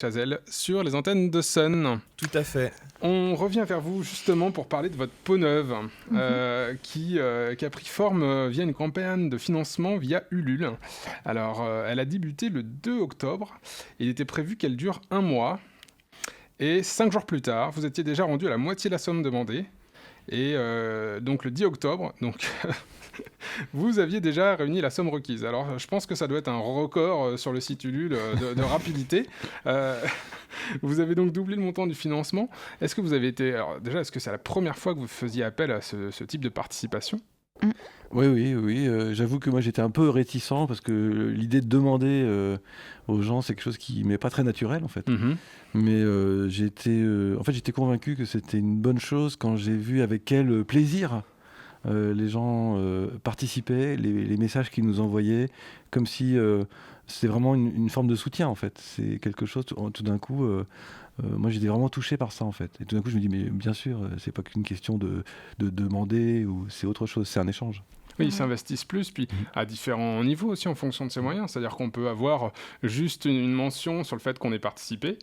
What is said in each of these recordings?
Chazelle sur les antennes de Sun. Tout à fait. On revient vers vous justement pour parler de votre peau neuve qui a pris forme via une campagne de financement via Ulule. Alors, elle a débuté le 2 octobre. Il était prévu qu'elle dure 1 mois. Et 5 jours plus tard, vous étiez déjà rendu à la moitié de la somme demandée. Et donc le 10 octobre, vous aviez déjà réuni la somme requise. Alors je pense que ça doit être un record sur le site Ulule de rapidité. Vous avez donc doublé le montant du financement. Est-ce que vous avez été... Alors déjà, est-ce que c'est la première fois que vous faisiez appel à ce type de participation ? Oui. J'avoue que moi j'étais un peu réticent parce que l'idée de demander aux gens, c'est quelque chose qui m'est pas très naturel en fait. Mais j'étais convaincu que c'était une bonne chose quand j'ai vu avec quel plaisir les gens participaient, les messages qu'ils nous envoyaient, comme si c'était vraiment une forme de soutien en fait. C'est quelque chose, tout d'un coup, moi j'étais vraiment touché par ça en fait. Et tout d'un coup je me dis, mais bien sûr, c'est pas qu'une question de demander, ou c'est autre chose, c'est un échange. Oui, ils s'investissent plus, puis à différents niveaux aussi en fonction de ses moyens. C'est-à-dire qu'on peut avoir juste une mention sur le fait qu'on ait participé,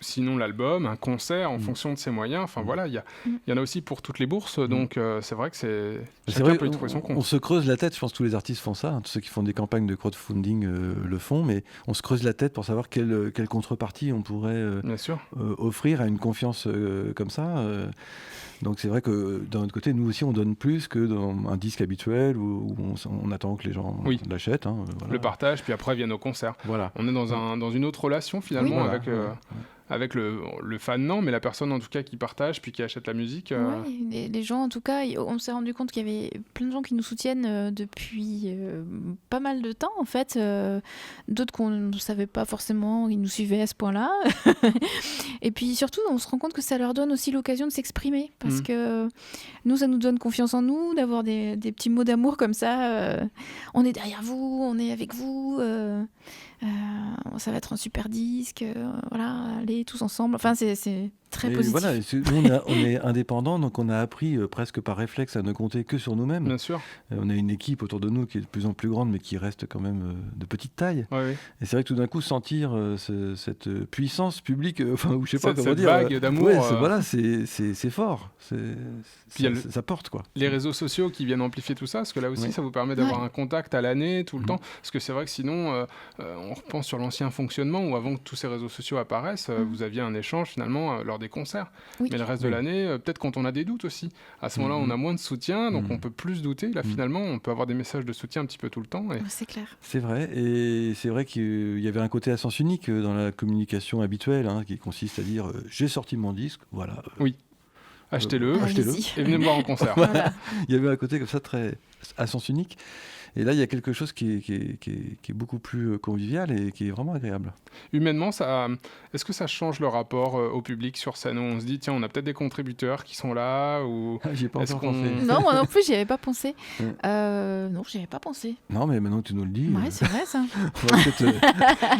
sinon l'album, un concert en fonction de ses moyens. Enfin voilà, il y en a aussi pour toutes les bourses, donc c'est vrai que chacun peut y trouver son compte. On se creuse la tête, je pense que tous les artistes font ça, hein, tous ceux qui font des campagnes de crowdfunding le font, mais on se creuse la tête pour savoir quelle contrepartie on pourrait offrir à une confiance comme ça. Donc c'est vrai que d'un autre côté, nous aussi, on donne plus que dans un disque habituel où on attend que les gens l'achètent. Hein, voilà. Le partage, puis après viennent au concert. Voilà. On est dans une autre relation finalement avec le fan, non, mais la personne en tout cas qui partage puis qui achète la musique. Oui, les gens en tout cas, on s'est rendu compte qu'il y avait plein de gens qui nous soutiennent depuis pas mal de temps en fait. D'autres qu'on ne savait pas forcément, ils nous suivaient à ce point-là. Et puis surtout, on se rend compte que ça leur donne aussi l'occasion de s'exprimer parce que nous, ça nous donne confiance en nous, d'avoir des petits mots d'amour comme ça. On est derrière vous, on est avec vous. Ça va être un super disque, voilà, allez tous ensemble. Enfin, c'est très positif. Voilà, nous, on est indépendants, donc on a appris presque par réflexe à ne compter que sur nous-mêmes. Bien sûr. On a une équipe autour de nous qui est de plus en plus grande, mais qui reste quand même de petite taille. Et c'est vrai que tout d'un coup, sentir cette puissance publique, ou je sais pas comment dire, cette vague d'amour. C'est fort. Ça porte quoi. Les réseaux sociaux qui viennent amplifier tout ça, parce que là aussi, ça vous permet d'avoir un contact à l'année, tout le temps. Parce que c'est vrai que sinon, on repense sur l'ancien fonctionnement où avant que tous ces réseaux sociaux apparaissent, vous aviez un échange finalement lors des concerts. Mais le reste de l'année, peut-être quand on a des doutes aussi. À ce moment-là, on a moins de soutien, donc on peut plus douter. Là, finalement, on peut avoir des messages de soutien un petit peu tout le temps. C'est clair. C'est vrai, et c'est vrai qu'il y avait un côté à sens unique dans la communication habituelle, qui consiste à dire j'ai sorti mon disque, voilà. Achetez-le et venez me voir en concert. Voilà. Il y avait un côté comme ça très à sens unique. Et là, il y a quelque chose qui est beaucoup plus convivial et qui est vraiment agréable. Humainement, est-ce que ça change le rapport au public sur scène où on se dit, tiens, on a peut-être des contributeurs qui sont là ou... J'y ai pas encore pensé. Non, moi non plus, j'y avais pas pensé. Non, j'y avais pas pensé. Non, mais maintenant que tu nous le dis... Ouais, c'est vrai, ça.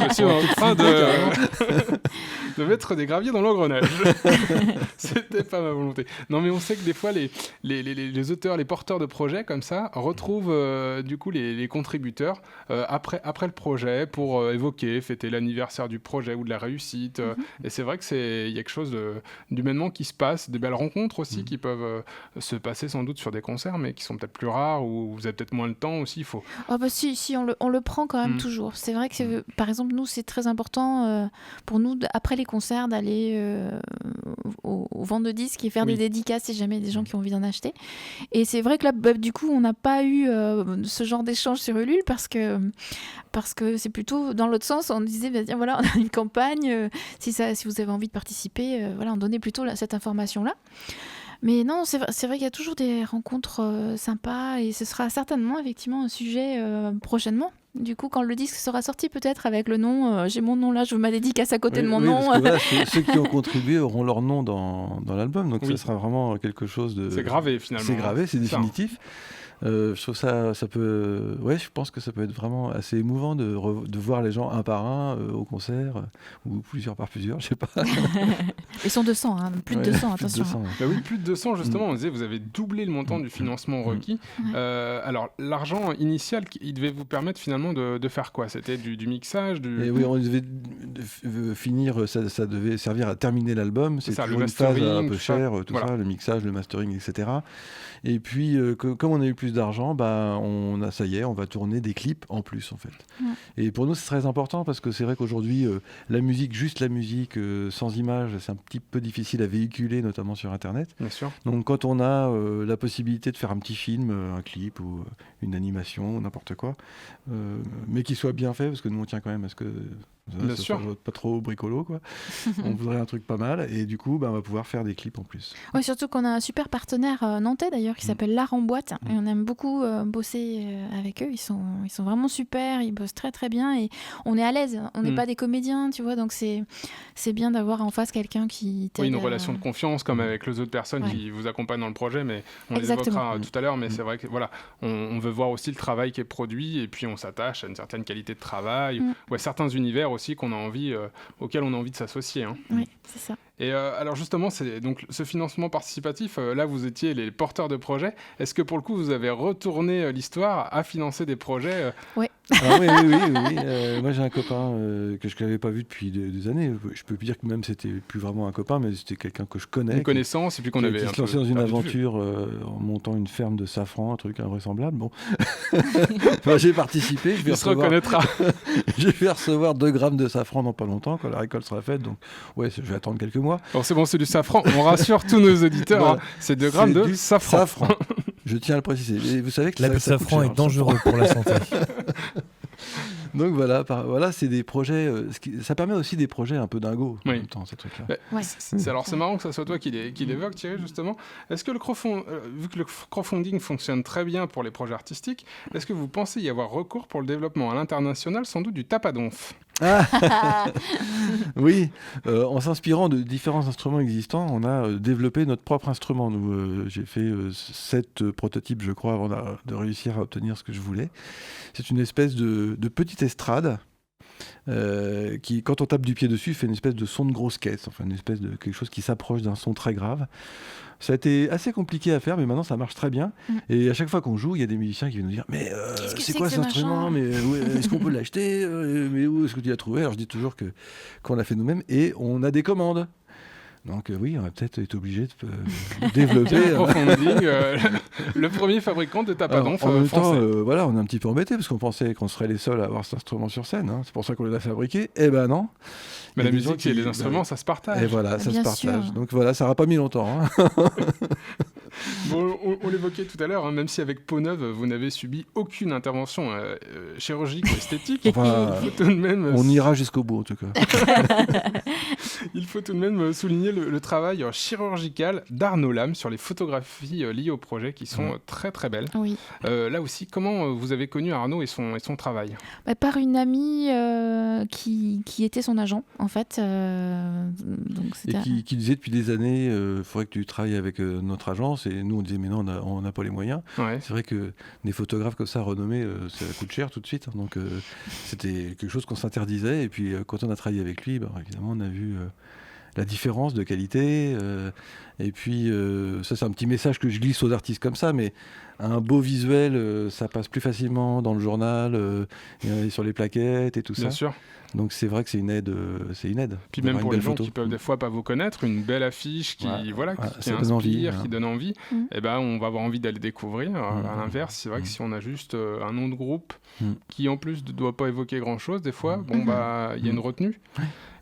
Je suis en train de mettre des graviers dans l'engrenage. C'était pas ma volonté. Non, mais on sait que des fois, les auteurs, les porteurs de projets comme ça retrouvent du coup les contributeurs après le projet pour évoquer, fêter l'anniversaire du projet ou de la réussite. Et c'est vrai que il y a quelque chose d'humainement qui se passe, des belles rencontres aussi qui peuvent se passer sans doute sur des concerts, mais qui sont peut-être plus rares ou vous avez peut-être moins le temps aussi. Si, on le prend quand même toujours. C'est vrai que par exemple, nous, c'est très important pour nous, après les concerts, d'aller aux ventes de disques et faire des dédicaces si jamais il y a des gens qui ont envie d'en acheter. Et c'est vrai que là, du coup, on n'a pas eu ce genre d'échange sur Ulule parce que c'est plutôt dans l'autre sens. On disait, tiens, voilà, on a une campagne, si vous avez envie de participer, voilà, on donnait plutôt cette information-là. Mais non, c'est vrai qu'il y a toujours des rencontres sympas et ce sera certainement effectivement un sujet prochainement. Du coup, quand le disque sera sorti, peut-être avec le nom, j'ai mon nom là, je veux ma dédicace à côté de mon nom. Parce que voilà, ceux qui ont contribué auront leur nom dans l'album, donc ça sera vraiment quelque chose de... C'est gravé finalement. C'est gravé, c'est définitif. Je trouve ça peut... Ouais, je pense que ça peut être vraiment assez émouvant de voir les gens un par un au concert, ou plusieurs par plusieurs, je sais pas. Ils sont 200, hein, plus de 200, attention. 200, ouais. Bah oui, plus de 200, justement, on disait, vous avez doublé le montant du financement requis. Alors, l'argent initial, il devait vous permettre finalement de faire quoi? C'était du mixage Et oui, on devait finir, ça devait servir à terminer l'album. C'est toujours une phase un peu chère, tout ça, le mixage, le mastering, etc. Et puis, comme on a eu plus d'argent, ça y est, on va tourner des clips en plus, en fait. Et pour nous, c'est très important parce que c'est vrai qu'aujourd'hui, juste la musique, sans images, c'est un petit peu difficile à véhiculer, notamment sur Internet. Bien sûr. Donc, quand on a la possibilité de faire un petit film, un clip ou une animation, n'importe quoi, mais qui soit bien fait, parce que nous, on tient quand même à ce que ça soit pas trop bricolo, quoi. On voudrait un truc pas mal, et du coup, on va pouvoir faire des clips en plus. Oui, surtout qu'on a un super partenaire nantais d'ailleurs qui s'appelle L'Art en Boîte, et on aime beaucoup bosser avec eux. Ils sont vraiment super, ils bossent très très bien, et on est à l'aise. On n'est pas des comédiens, tu vois, donc c'est bien d'avoir en face quelqu'un qui t'aide. Oui, une relation de confiance comme avec les autres personnes qui vous accompagnent dans le projet, mais on les évoquera tout à l'heure. Mais c'est vrai que voilà, on veut voir aussi le travail qui est produit, et puis on s'attache à une certaine qualité de travail ou à certains univers aussi auxquels on a envie de s'associer. Hein. Oui, c'est ça. Et alors justement, c'est donc ce financement participatif, là vous étiez les porteurs de projets. Est-ce que pour le coup vous avez retourné l'histoire à financer des projets Oui. Ah, oui. Moi j'ai un copain que je n'avais pas vu depuis des années. Je peux dire que même c'était plus vraiment un copain, mais c'était quelqu'un que je connais. Une connaissance, et puis qu'on avait qui se lançait dans une aventure en montant une ferme de safran, un truc invraisemblable. Bon, j'ai participé. Il se reconnaîtra. Je vais recevoir 2 grammes de safran dans pas longtemps quand la récolte sera faite. Donc ouais, je vais attendre quelques mois. Bon, c'est bon, c'est du safran. On rassure tous nos auditeurs. Voilà. C'est 2 grammes de safran. Je tiens à le préciser. Et vous savez que l'abus de safran est dangereux pour la santé. Donc voilà, c'est des projets. Ça permet aussi des projets un peu dingos en même temps, ces trucs-là. Alors c'est marrant que ça soit toi qui l'évoque, Thierry, justement. Est-ce que vu que le crowdfunding fonctionne très bien pour les projets artistiques, est-ce que vous pensez y avoir recours pour le développement à l'international, sans doute du tapadonf? Oui, en s'inspirant de différents instruments existants, on a développé notre propre instrument. J'ai fait 7 prototypes, je crois, avant de réussir à obtenir ce que je voulais. C'est une espèce de petite estrade qui, quand on tape du pied dessus, fait une espèce de son de grosse caisse, enfin une espèce de quelque chose qui s'approche d'un son très grave. Ça a été assez compliqué à faire, mais maintenant ça marche très bien. Et à chaque fois qu'on joue, il y a des musiciens qui viennent nous dire « Mais c'est quoi cet instrument? Mais est-ce qu'on peut l'acheter? Mais où est-ce que tu l'as trouvé ?» Alors je dis toujours qu'on l'a fait nous-mêmes, et on a des commandes. Donc oui, on va peut-être être obligé de développer le premier fabricant de tapadonf en même français. temps, voilà, on est un petit peu embêtés parce qu'on pensait qu'on serait les seuls à avoir cet instrument sur scène. Hein. C'est pour ça qu'on l'a fabriqué. Eh ben non. Mais la musique et les instruments, ça se partage. Et voilà, ça se partage. Sûr. Donc voilà, ça n'aura pas mis longtemps. Hein. Bon, on l'évoquait tout à l'heure, hein, même si avec Peau Neuve, vous n'avez subi aucune intervention chirurgique ou esthétique, enfin, il faut tout de même, on ira jusqu'au bout en tout cas. Il faut tout de même souligner le travail chirurgical d'Arnaud Lame sur les photographies liées au projet qui sont très très belles. Oui. Là aussi, comment vous avez connu Arnaud et son travail? Par une amie qui était son agent en fait. Donc et qui disait depuis des années, il faudrait que tu travailles avec notre agence. Et nous on disait mais non, on n'a pas les moyens. Ouais. C'est vrai que des photographes comme ça renommés, ça coûte cher tout de suite. Hein, donc c'était quelque chose qu'on s'interdisait. Et puis quand on a travaillé avec lui, évidemment on a vu la différence de qualité. Et puis ça c'est un petit message que je glisse aux artistes comme ça, mais un beau visuel, ça passe plus facilement dans le journal, et sur les plaquettes et tout ça. Bien sûr. Donc c'est vrai que c'est une aide. Puis même pour les gens qui peuvent des fois pas vous connaître, une belle affiche qui inspire, qui donne envie, et on va avoir envie d'aller découvrir. À l'inverse, c'est vrai que si on a juste un nom de groupe qui en plus ne doit pas évoquer grand chose, des fois, il y a une retenue.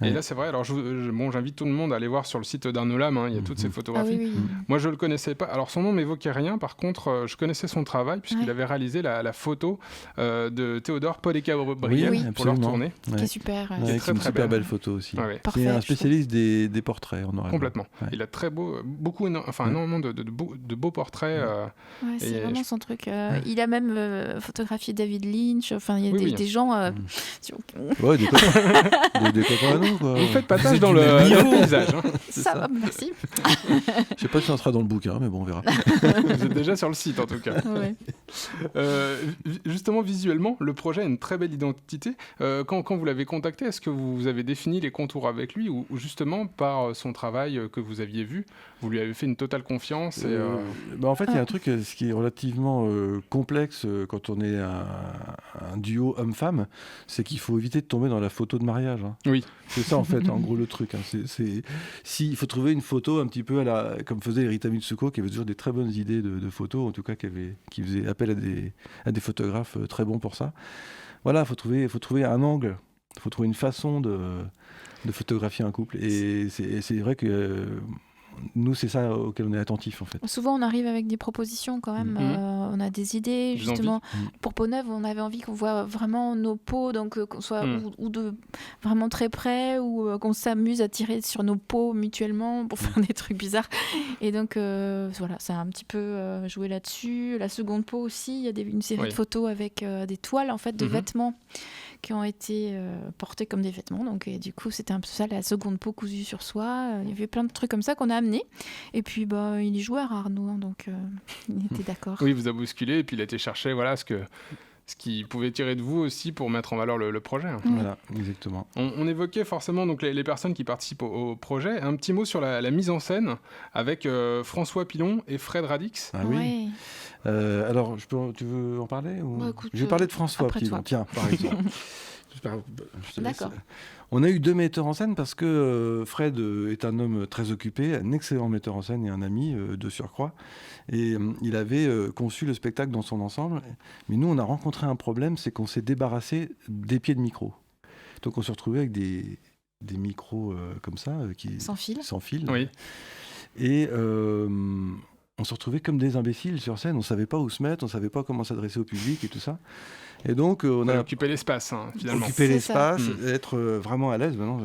Et là, c'est vrai. Alors, j'invite tout le monde à aller voir sur le site d'Arnaud Lame. Il y a toutes ces photographies. Ah, oui. Moi, je le connaissais pas. Alors, son nom m'évoquait rien. Par contre, je connaissais son travail puisqu'il avait réalisé la photo de Théodore Paul et Gabriel pour leur tournée. Qui est super. C'est une super belle photo aussi. Parfait, c'est un spécialiste des portraits en noir et blanc. Complètement. Il a très beau, énormément de beaux portraits. C'est vraiment son truc. Il a même photographié David Lynch. Enfin, il y a des gens. Ouais, des copains à nous. Quoi. Vous faites pas tâche dans le paysage. Ça va, merci. Je sais pas si ça sera dans le bouquin, mais bon, on verra. Vous êtes déjà sur le site, en tout tout cas. Justement, visuellement, le projet a une très belle identité. Quand vous l'avez contacté, est-ce que vous avez défini les contours avec lui ou justement, par son travail que vous aviez vu, vous lui avez fait une totale confiance En fait, il y a un truc ce qui est relativement complexe quand on est un duo homme-femme, c'est qu'il faut éviter de tomber dans la photo de mariage. Hein. Oui. C'est ça, en fait, en gros, le truc. Hein. Il faut trouver une photo un petit peu comme faisait Rita Mitsuko, qui avait toujours des très bonnes idées de photos, en tout cas, qui faisait appel à des photographes très bons pour ça. Voilà, il faut trouver un angle, il faut trouver une façon de photographier un couple. Et c'est vrai que nous, c'est ça auquel on est attentif, en fait. Souvent, on arrive avec des propositions quand même. On a des idées, justement. Pour Peau Neuve, on avait envie qu'on voit vraiment nos peaux, donc qu'on soit ou de vraiment très près, ou qu'on s'amuse à tirer sur nos peaux mutuellement pour faire des trucs bizarres. Et donc, voilà, ça a un petit peu joué là-dessus. La seconde peau aussi, il y a une série de photos avec des toiles, en fait, de vêtements qui ont été portés comme des vêtements. Donc, et du coup, c'était un peu ça, la seconde peau cousue sur soi. Il y avait plein de trucs comme ça qu'on a amenés. Et puis, il est joueur, Arnaud, hein, donc il était d'accord. Oui, il vous a bousculé et puis il a été chercher ce qu'il pouvait tirer de vous aussi pour mettre en valeur le projet. Hein. Voilà, exactement. On évoquait forcément donc, les personnes qui participent au projet. Un petit mot sur la mise en scène avec François Pilon et Fred Radix. Ah oui. Alors, tu veux en parler ou... écoute, je vais parler de François Pilon, tiens, par exemple. D'accord. On a eu 2 metteurs en scène parce que Fred est un homme très occupé, un excellent metteur en scène et un ami de surcroît. Et il avait conçu le spectacle dans son ensemble. Mais nous, on a rencontré un problème, c'est qu'on s'est débarrassé des pieds de micro. Donc on s'est retrouvé avec des micros comme ça. Sans fil. Sans fil. Oui. Et on se retrouvait comme des imbéciles sur scène. On ne savait pas où se mettre, on ne savait pas comment s'adresser au public et tout ça. Et donc, on a occupé l'espace, hein, finalement. Occuper l'espace, être vraiment à l'aise. Maintenant,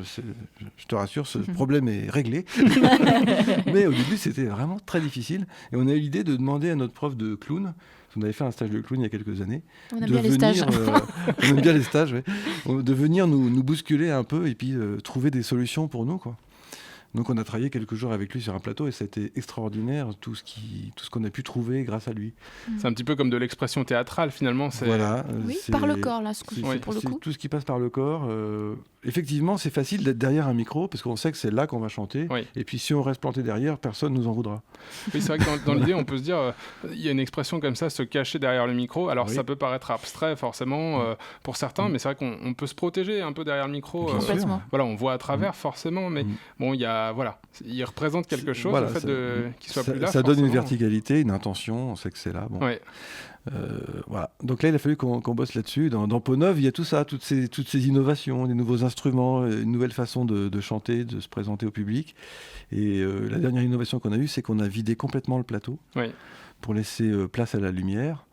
je te rassure, ce problème est réglé. Mais au début, c'était vraiment très difficile. Et on a eu l'idée de demander à notre prof de clown, on avait fait un stage de clown il y a quelques années. On aime bien les stages. On aime bien les stages, oui. De venir nous bousculer un peu et puis trouver des solutions pour nous, quoi. Donc on a travaillé quelques jours avec lui sur un plateau et c'était extraordinaire tout ce qu'on a pu trouver grâce à lui. C'est un petit peu comme de l'expression théâtrale finalement. Voilà. Oui, par le corps là, pour le coup. Tout ce qui passe par le corps. Effectivement, c'est facile d'être derrière un micro parce qu'on sait que c'est là qu'on va chanter. Oui. Et puis si on reste planté derrière, personne ne nous en voudra. Oui, c'est vrai que dans l'idée, on peut se dire, il y a une expression comme ça, se cacher derrière le micro. Alors ça peut paraître abstrait forcément pour certains, mais c'est vrai qu'on peut se protéger un peu derrière le micro. Voilà, on voit à travers forcément, mais bon, il représente quelque chose, le fait qu'il soit plus là. Ça donne une verticalité, une intention, on sait que c'est là. Bon. Ouais. Voilà. Donc là, il a fallu qu'on bosse là-dessus. Dans Peau Neuve, il y a tout ça, toutes ces innovations, des nouveaux instruments, une nouvelle façon de chanter, de se présenter au public. Et la dernière innovation qu'on a eue, c'est qu'on a vidé complètement le plateau pour laisser place à la lumière.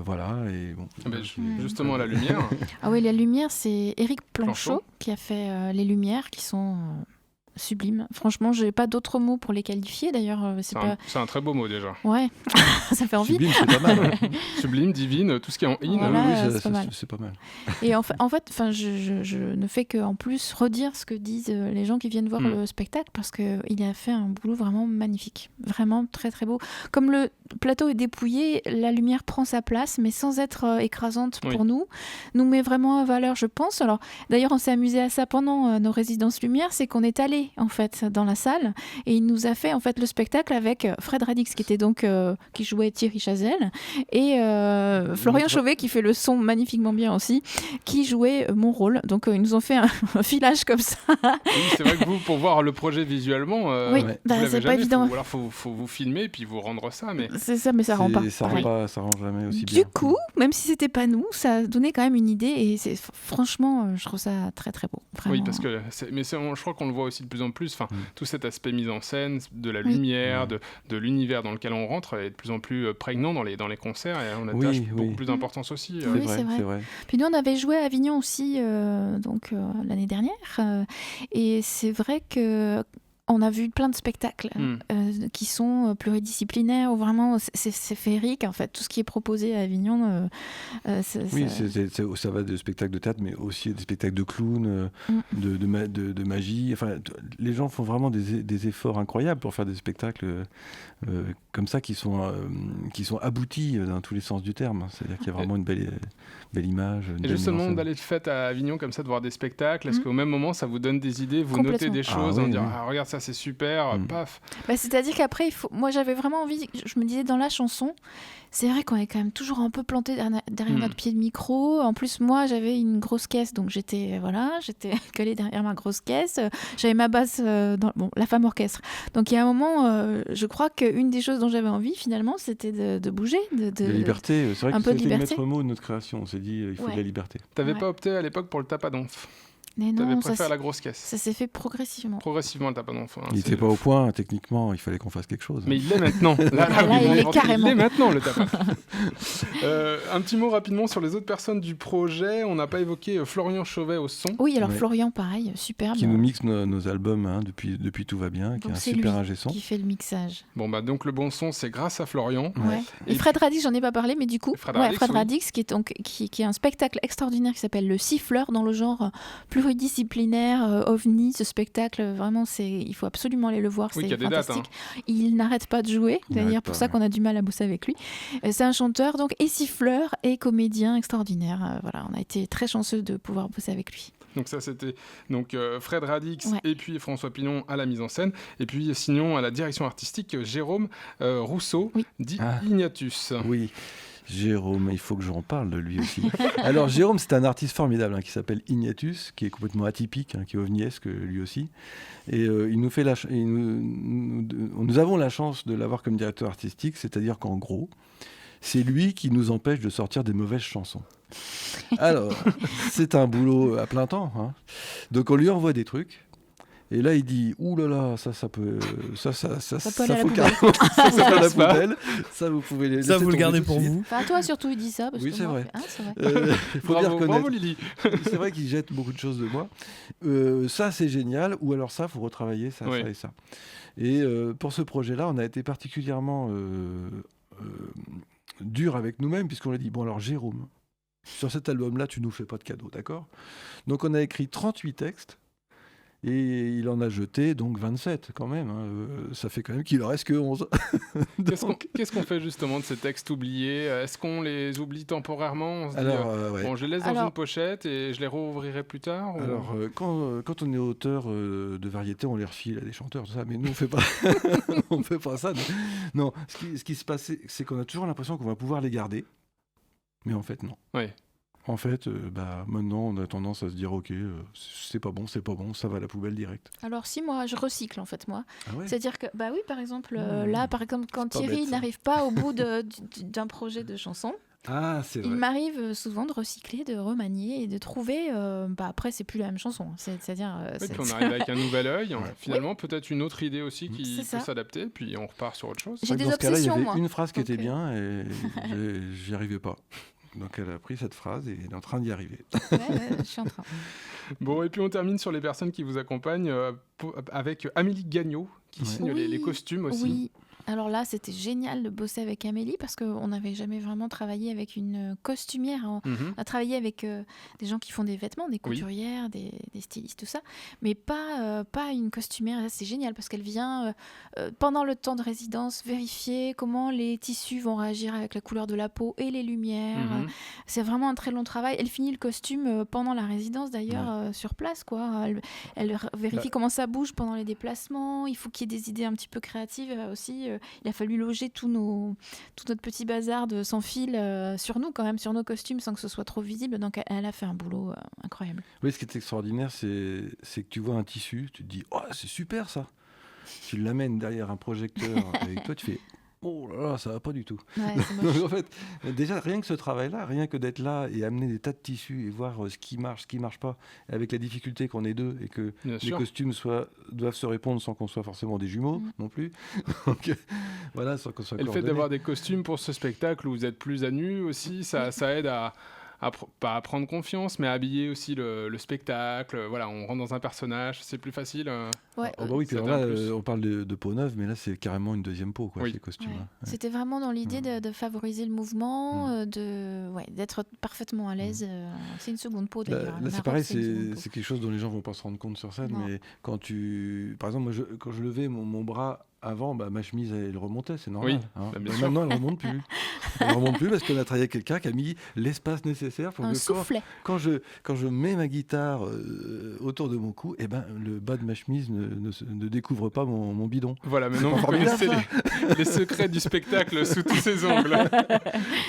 Voilà. Et bon, justement, la lumière. Ah oui, la lumière, c'est Éric Planchot qui a fait les lumières qui sont... sublime. Franchement, j'ai pas d'autres mots pour les qualifier. D'ailleurs, c'est un très beau mot déjà. Ouais, ça fait envie. Sublime, c'est pas mal. Sublime, divine, tout ce qui est en in. Voilà, c'est pas mal. Et en fait, je ne fais qu'en plus redire ce que disent les gens qui viennent voir le spectacle parce qu'il a fait un boulot vraiment magnifique. Vraiment très très beau. Comme le plateau est dépouillé, la lumière prend sa place, mais sans être écrasante pour nous met vraiment en valeur, je pense. Alors, d'ailleurs, on s'est amusé à ça pendant nos résidences lumière, c'est qu'on est allé en fait dans la salle et il nous a fait en fait le spectacle avec Fred Radix qui était donc qui jouait Thierry Chazelle et Florian Chauvet qui fait le son magnifiquement bien aussi qui jouait mon rôle. Donc ils nous ont fait un filage comme ça. Oui, c'est vrai que vous, pour voir le projet visuellement, c'est pas évident. Ou alors faut vous filmer et puis vous rendre ça, mais c'est ça, mais ça rend pas. Ça rend jamais aussi bien. Du coup, même si c'était pas nous, ça donnait quand même une idée et franchement, je trouve ça très très beau. Vraiment. Oui, parce que je crois qu'on le voit aussi de plus en plus. Enfin, tout cet aspect mise en scène, de la lumière, de l'univers dans lequel on rentre est de plus en plus prégnant dans les concerts et on attache beaucoup plus d'importance aussi. C'est vrai. Puis nous, on avait joué à Avignon aussi l'année dernière et c'est vrai que on a vu plein de spectacles qui sont pluridisciplinaires, où vraiment c'est féerique en fait. Tout ce qui est proposé à Avignon. Ça va de spectacles de théâtre, mais aussi des spectacles de clowns, de magie. Enfin, les gens font vraiment des efforts incroyables pour faire des spectacles comme ça qui sont aboutis dans tous les sens du terme. C'est-à-dire qu'il y a vraiment une belle image. Et justement, d'aller de fête à Avignon comme ça, de voir des spectacles, est-ce qu'au même moment, ça vous donne des idées, vous notez des choses, en disant regarde ça c'est super, paf. C'est-à-dire qu'après, moi j'avais vraiment envie, je me disais dans la chanson, c'est vrai qu'on est quand même toujours un peu planté derrière notre pied de micro. En plus, moi j'avais une grosse caisse, donc j'étais collée derrière ma grosse caisse. J'avais ma basse dans la femme orchestre. Donc il y a un moment, je crois qu'une des choses dont j'avais envie finalement, c'était de bouger, la liberté. C'est vrai que c'était le maître mot de notre création. On s'est dit il faut de la liberté. T'avais pas opté à l'époque pour le tapadonf? Mais T'avais non, préféré la grosse caisse. Ça s'est fait progressivement. Progressivement, le tapadonf. Il n'était pas au point, techniquement, il fallait qu'on fasse quelque chose. Mais il l'est maintenant. Là, il l'est carrément. Il l'est maintenant, le tapadonf. Un petit mot rapidement sur les autres personnes du projet. On n'a pas évoqué Florian Chauvet au son. Oui, alors Florian, pareil, superbe. Qui nous mixe nos albums depuis Tout va bien, qui est un super ingé son. Qui fait le mixage. Bon, donc le bon son, c'est grâce à Florian. Ouais. Et Fred Radix, j'en ai pas parlé, mais du coup, Fred Radix, qui est un spectacle extraordinaire qui s'appelle Le Siffleur, dans le genre pluridisciplinaire, ovni, ce spectacle, vraiment, il faut absolument aller le voir, c'est fantastique. Dates, Il n'arrête pas de jouer, c'est d'ailleurs pour ça qu'on a du mal à bosser avec lui. C'est un chanteur donc et siffleur et comédien extraordinaire. Voilà, on a été très chanceux de pouvoir bosser avec lui. Donc ça c'était Fred Radix et puis François Pinon à la mise en scène et puis sinon à la direction artistique Jérôme Rousseau dit Ignatus. Oui. Jérôme, il faut que j'en parle de lui aussi. Alors Jérôme, c'est un artiste formidable qui s'appelle Ignatus, qui est complètement atypique, qui est ovniesque lui aussi. Et il nous fait nous avons la chance de l'avoir comme directeur artistique, c'est-à-dire qu'en gros, c'est lui qui nous empêche de sortir des mauvaises chansons. Alors, c'est un boulot à plein temps. Donc on lui envoie des trucs. Et là, il dit « Ouh là là, ça peut... Ça faut carrément... ça peut à la poubelle. Ça, vous pouvez les laisser ça, vous le gardez pour vous. Enfin, toi, surtout, il dit ça. Parce oui, que c'est vrai. C'est vrai. Il faut bien reconnaître. Bravo, Lily. C'est vrai qu'il jette beaucoup de choses de moi. Ça, c'est génial. Ou alors ça, il faut retravailler ça et ça. Et pour ce projet-là, on a été particulièrement dur avec nous-mêmes, puisqu'on a dit « Bon, alors, Jérôme, sur cet album-là, tu nous fais pas de cadeau, d'accord ?» Donc, on a écrit 38 textes. Et il en a jeté donc 27 quand même. Ça fait quand même qu'il en reste que 11. Qu'est-ce qu'on fait justement de ces textes oubliés? Est-ce qu'on les oublie temporairement? On se dit, je les laisse dans une pochette et je les rouvrirai plus tard? Alors, quand on est auteur de variété, on les refile à des chanteurs, tout ça. Mais nous, on fait pas, on fait pas ça. Non, ce qui se passe, c'est qu'on a toujours l'impression qu'on va pouvoir les garder. Mais en fait, non. Oui. En fait, maintenant, on a tendance à se dire, ok, c'est pas bon, ça va à la poubelle direct. Alors si, moi, je recycle, en fait, moi. Ah ouais. C'est-à-dire que, oui, par exemple, là, quand Thierry n'arrive pas au bout d'un projet de chanson, c'est vrai. Il m'arrive souvent de recycler, de remanier et de trouver... après, c'est plus la même chanson. C'est-à-dire... puis on arrive avec un nouvel œil. Finalement, peut-être une autre idée aussi qui peut s'adapter, puis on repart sur autre chose. J'ai des dans obsessions, ce cas-là, il y avait moi. une phrase qui était bien et j'y arrivais pas. Donc elle a pris cette phrase et elle est en train d'y arriver. Je suis en train. Bon, et puis on termine sur les personnes qui vous accompagnent avec Amélie Gagnon, qui signe les costumes aussi. Oui. Alors là, c'était génial de bosser avec Amélie parce qu'on n'avait jamais vraiment travaillé avec une costumière. On a travaillé avec des gens qui font des vêtements, des couturières, des stylistes, tout ça, mais pas une costumière. Là, c'est génial parce qu'elle vient, pendant le temps de résidence, vérifier comment les tissus vont réagir avec la couleur de la peau et les lumières. C'est vraiment un très long travail. Elle finit le costume pendant la résidence, d'ailleurs, sur place, quoi. Elle vérifie comment ça bouge pendant les déplacements. Il faut qu'il y ait des idées un petit peu créatives aussi. Il a fallu loger tout notre petit bazar de sans fil sur nous quand même, sur nos costumes, sans que ce soit trop visible. Donc elle a fait un boulot incroyable. Oui, ce qui est extraordinaire, c'est que tu vois un tissu, tu te dis « Oh, c'est super ça !» Tu l'amènes derrière un projecteur avec toi, tu fais « Oh là là, ça va pas du tout. » Donc en fait, déjà, rien que ce travail-là, rien que d'être là et amener des tas de tissus et voir ce qui marche pas, avec la difficulté qu'on est deux et que les costumes doivent se répondre sans qu'on soit forcément des jumeaux non plus. Donc voilà, sans qu'on soit coordonnés. Le fait d'avoir des costumes pour ce spectacle où vous êtes plus à nu aussi, ça aide à pas à prendre confiance, mais à habiller aussi le spectacle. Voilà, on rentre dans un personnage, c'est plus facile. Ouais. Oh bah oui, puis alors là, on parle de peau neuve, mais là, c'est carrément une deuxième peau, quoi, ces costumes. Ouais. Ouais. C'était vraiment dans l'idée de favoriser le mouvement, d'être parfaitement à l'aise. C'est une seconde peau, d'ailleurs. Là c'est pareil, c'est quelque chose dont les gens vont pas se rendre compte sur scène, mais quand par exemple, moi, quand je levais mon bras avant, ma chemise, elle remontait, c'est normal. Oui, hein. bien Maintenant, elle ne remonte plus. Elle ne remonte plus parce qu'on a travaillé avec quelqu'un qui a mis l'espace nécessaire pour que quand je mets ma guitare autour de mon cou, le bas de ma chemise ne découvre pas mon bidon. Voilà, maintenant vous connaissez les secrets du spectacle sous tous ses angles.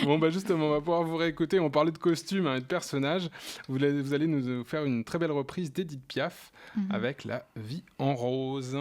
Bon, justement, on va pouvoir vous réécouter. On parlait de costumes et de personnages. Vous allez nous faire une très belle reprise d'Édith Piaf avec La vie en rose.